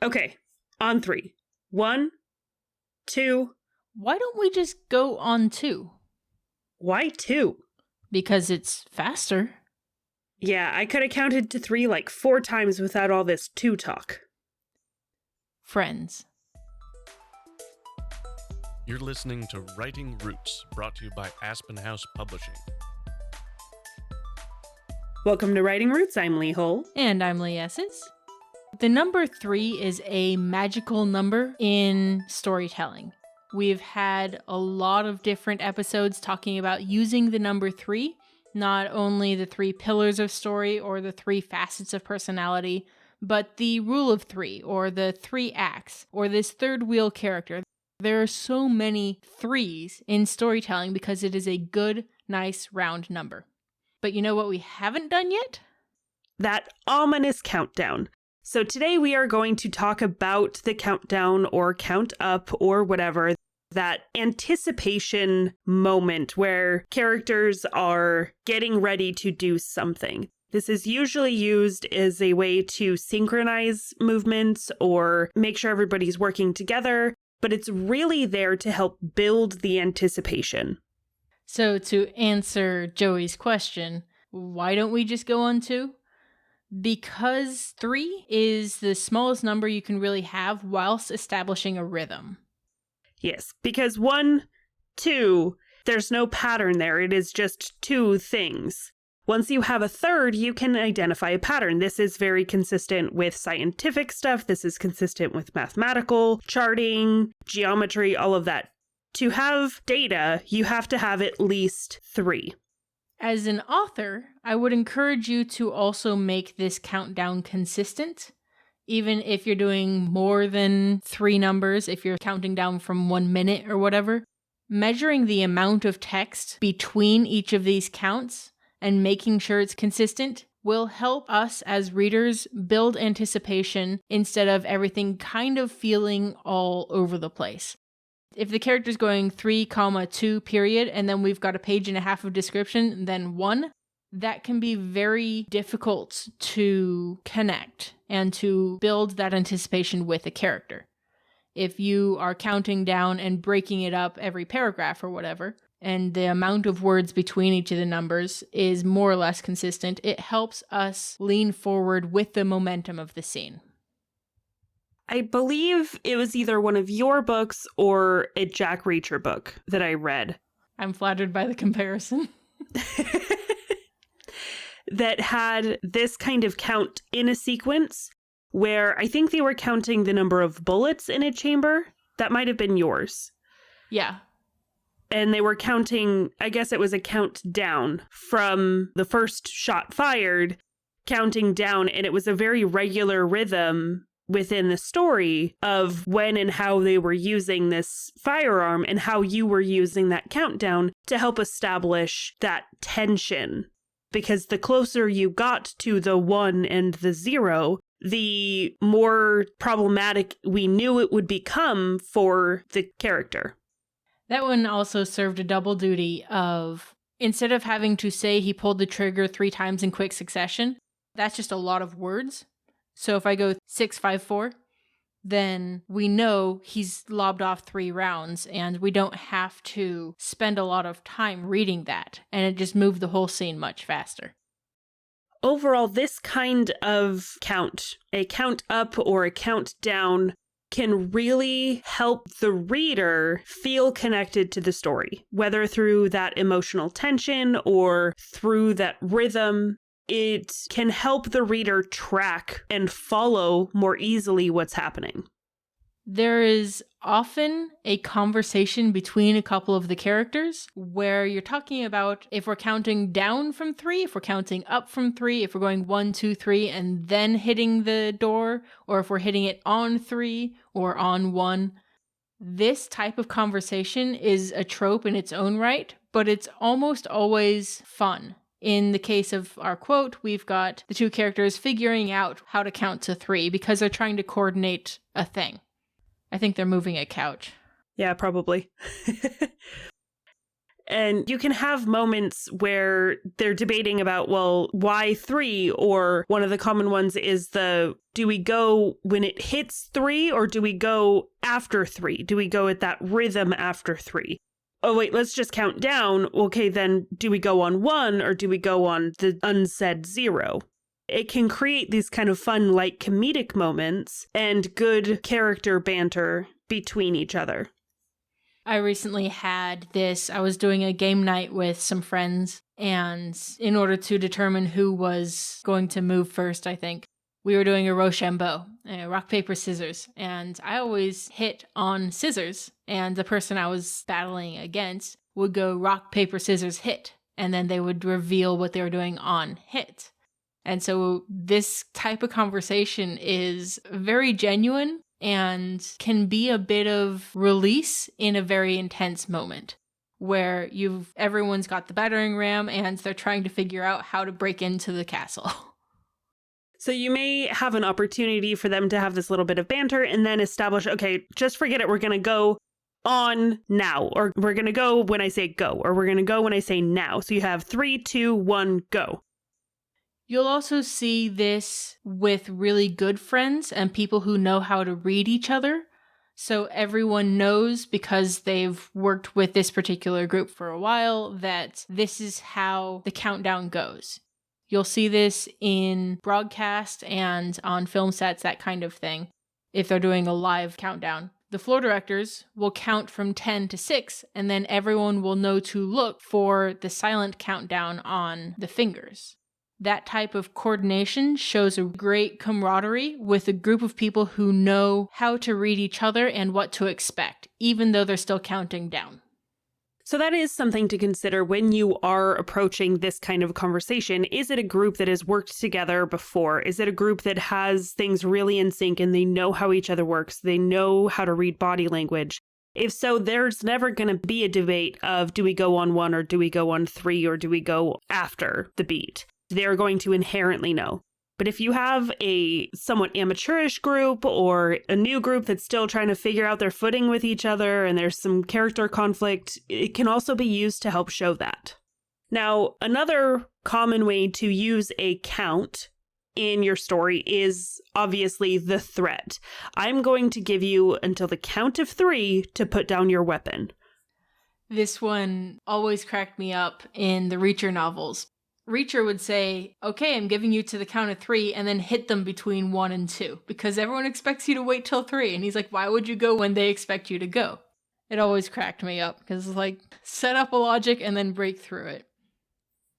Okay, on 3. 1, 2. Why don't we just go on 2? Why 2? Because it's faster. Yeah, I could have counted to 3 like 4 times without all this 2 talk. Friends. You're listening to Writing Roots, brought to you by Aspen House Publishing. Welcome to Writing Roots. I'm Lee Hull. And I'm Lee Esses. The number 3 is a magical number in storytelling. We've had a lot of different episodes talking about using the number 3, not only the 3 pillars of story or the 3 facets of personality, but the rule of 3 or the 3 acts or this third wheel character. There are so many 3s in storytelling because it is a good, nice, round number. But you know what we haven't done yet? That ominous countdown. So today we are going to talk about the countdown or count up or whatever, that anticipation moment where characters are getting ready to do something. This is usually used as a way to synchronize movements or make sure everybody's working together, but it's really there to help build the anticipation. So to answer Joey's question, why don't we just go on 2? Because 3 is the smallest number you can really have whilst establishing a rhythm. Yes, because 1, 2, there's no pattern there. It is just 2 things. Once you have a third, you can identify a pattern. This is very consistent with scientific stuff. This is consistent with mathematical, charting, geometry, all of that. To have data, you have to have at least 3. As an author, I would encourage you to also make this countdown consistent. Even if you're doing more than 3 numbers, if you're counting down from 1 minute or whatever, measuring the amount of text between each of these counts and making sure it's consistent will help us as readers build anticipation instead of everything kind of feeling all over the place. If the character's going 3, 2, period, and then we've got a page and a half of description, then 1, that can be very difficult to connect and to build that anticipation with a character. If you are counting down and breaking it up every paragraph or whatever, and the amount of words between each of the numbers is more or less consistent, it helps us lean forward with the momentum of the scene. I believe it was either one of your books or a Jack Reacher book that I read. I'm flattered by the comparison. That had this kind of count in a sequence where I think they were counting the number of bullets in a chamber. That might have been yours. Yeah. And they were counting, I guess it was a count down from the first shot fired, counting down, and it was a very regular rhythm within the story of when and how they were using this firearm and how you were using that countdown to help establish that tension. Because the closer you got to the 1 and the 0, the more problematic we knew it would become for the character. That one also served a double duty of, instead of having to say he pulled the trigger 3 times in quick succession, that's just a lot of words. So if I go 6, 5, 4, then we know he's lobbed off 3 rounds and we don't have to spend a lot of time reading that. And it just moved the whole scene much faster. Overall, this kind of count, a count up or a count down, can really help the reader feel connected to the story, whether through that emotional tension or through that rhythm. It can help the reader track and follow more easily what's happening. There is often a conversation between a couple of the characters where you're talking about if we're counting down from 3, if we're counting up from 3, if we're going 1, 2, 3, and then hitting the door, or if we're hitting it on 3 or on 1. This type of conversation is a trope in its own right, but it's almost always fun. In the case of our quote, we've got the 2 characters figuring out how to count to 3 because they're trying to coordinate a thing. I think they're moving a couch. Yeah, probably. And you can have moments where they're debating about, well, why 3? Or one of the common ones is do we go when it hits 3 or do we go after 3? Do we go at that rhythm after 3? Oh, wait, let's just count down. Okay, then do we go on 1 or do we go on the unsaid 0? It can create these kind of fun, light comedic moments and good character banter between each other. I recently had this. I was doing a game night with some friends, and in order to determine who was going to move first, I think, we were doing a Rochambeau, rock, paper, scissors. And I always hit on scissors, and the person I was battling against would go rock, paper, scissors, hit. And then they would reveal what they were doing on hit. And so this type of conversation is very genuine and can be a bit of release in a very intense moment where everyone's got the battering ram and they're trying to figure out how to break into the castle. So you may have an opportunity for them to have this little bit of banter and then establish, okay, just forget it. We're going to go on now, or we're going to go when I say go, or we're going to go when I say now. So you have 3, 2, 1, go. You'll also see this with really good friends and people who know how to read each other. So everyone knows, because they've worked with this particular group for a while, that this is how the countdown goes. You'll see this in broadcast and on film sets, that kind of thing, if they're doing a live countdown. The floor directors will count from 10 to 6, and then everyone will know to look for the silent countdown on the fingers. That type of coordination shows a great camaraderie with a group of people who know how to read each other and what to expect, even though they're still counting down. So that is something to consider when you are approaching this kind of conversation. Is it a group that has worked together before? Is it a group that has things really in sync and they know how each other works? They know how to read body language? If so, there's never going to be a debate of, do we go on 1 or do we go on 3 or do we go after the beat? They're going to inherently know. But if you have a somewhat amateurish group or a new group that's still trying to figure out their footing with each other and there's some character conflict, it can also be used to help show that. Now, another common way to use a count in your story is obviously the threat. I'm going to give you until the count of 3 to put down your weapon. This one always cracked me up in the Reacher novels. Reacher would say, okay, I'm giving you to the count of 3, and then hit them between 1 and 2, because everyone expects you to wait till 3. And he's like, why would you go when they expect you to go? It always cracked me up, because it's like, set up a logic and then break through it.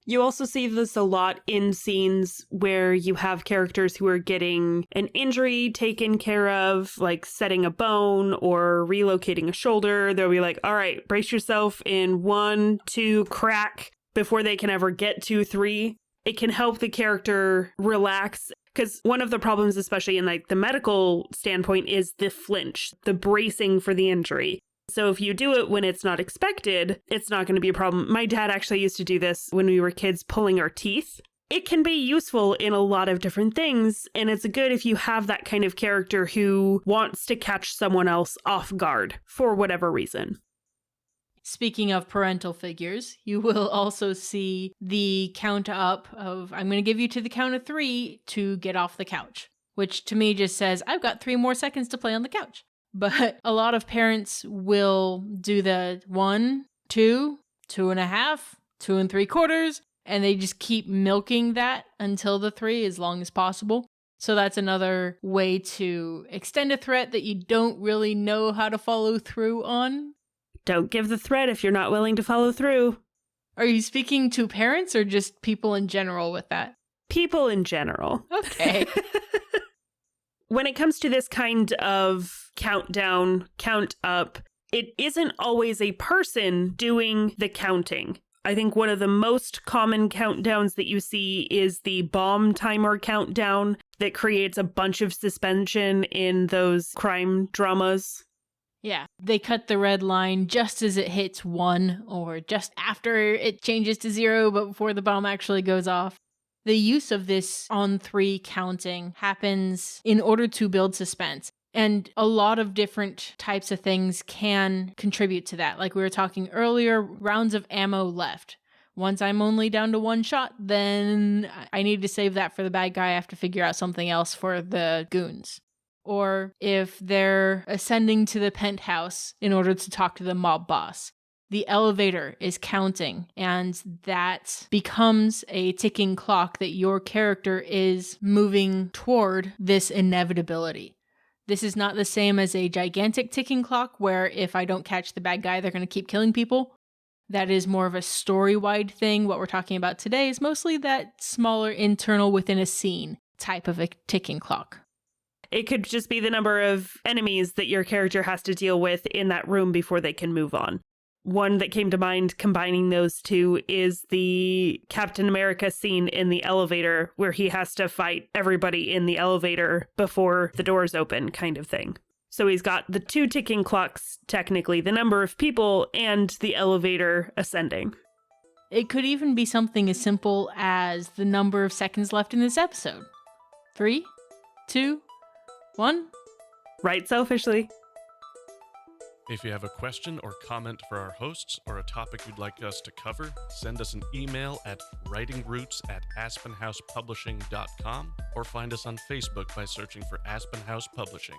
You also see this a lot in scenes where you have characters who are getting an injury taken care of, like setting a bone or relocating a shoulder. They'll be like, all right, brace yourself in 1, 2, crack, before they can ever get to 3. It can help the character relax, because one of the problems, especially in like the medical standpoint, is the flinch, the bracing for the injury. So if you do it when it's not expected, it's not going to be a problem. My dad actually used to do this when we were kids, pulling our teeth. It can be useful in a lot of different things, and it's good if you have that kind of character who wants to catch someone else off guard for whatever reason. Speaking of parental figures, you will also see the count up of, I'm going to give you to the count of 3 to get off the couch, which to me just says, I've got 3 more seconds to play on the couch. But a lot of parents will do the 1, 2, 2.5, 2 3/4, and they just keep milking that until the 3 as long as possible. So that's another way to extend a threat that you don't really know how to follow through on. Don't give the threat if you're not willing to follow through. Are you speaking to parents or just people in general with that? People in general. Okay. When it comes to this kind of countdown, count up, it isn't always a person doing the counting. I think one of the most common countdowns that you see is the bomb timer countdown that creates a bunch of suspension in those crime dramas. Yeah, they cut the red line just as it hits 1 or just after it changes to 0, but before the bomb actually goes off. The use of this on 3 counting happens in order to build suspense. And a lot of different types of things can contribute to that. Like we were talking earlier, rounds of ammo left. Once I'm only down to one shot, then I need to save that for the bad guy. I have to figure out something else for the goons. Or if they're ascending to the penthouse in order to talk to the mob boss, the elevator is counting, and that becomes a ticking clock that your character is moving toward this inevitability. This is not the same as a gigantic ticking clock where if I don't catch the bad guy, they're going to keep killing people. That is more of a story-wide thing. What we're talking about today is mostly that smaller internal within a scene type of a ticking clock. It could just be the number of enemies that your character has to deal with in that room before they can move on. One that came to mind combining those two is the Captain America scene in the elevator where he has to fight everybody in the elevator before the doors open kind of thing. So he's got the two ticking clocks, technically, the number of people and the elevator ascending. It could even be something as simple as the number of seconds left in this episode. 3, 2, 1. Right, selfishly. If you have a question or comment for our hosts or a topic you'd like us to cover, send us an email at writingroots@aspenhousepublishing.com or find us on Facebook by searching for Aspen House Publishing.